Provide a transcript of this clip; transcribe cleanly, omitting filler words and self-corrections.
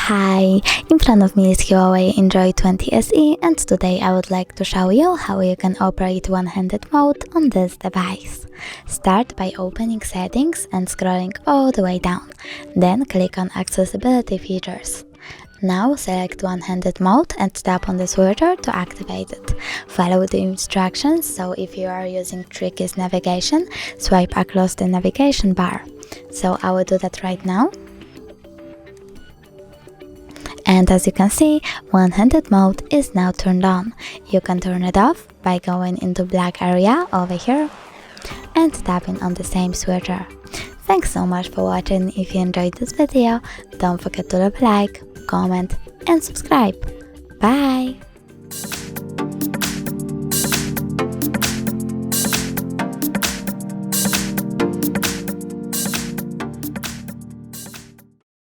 Hi, in front of me is HUAWEI Enjoy 20 SE, and today I would like to show you how you can operate one-handed mode on this device. Start by opening settings and scrolling all the way down, then click on accessibility features. Now select one-handed mode and tap on the switcher to activate it. Follow the instructions, so if you are using tricky navigation, swipe across the navigation bar. So I will do that right now. And as you can see, one-handed mode is now turned on. You can turn it off by going into black area over here and tapping on the same switcher. Thanks so much for watching. If you enjoyed this video, don't forget to leave a like, comment and subscribe. Bye!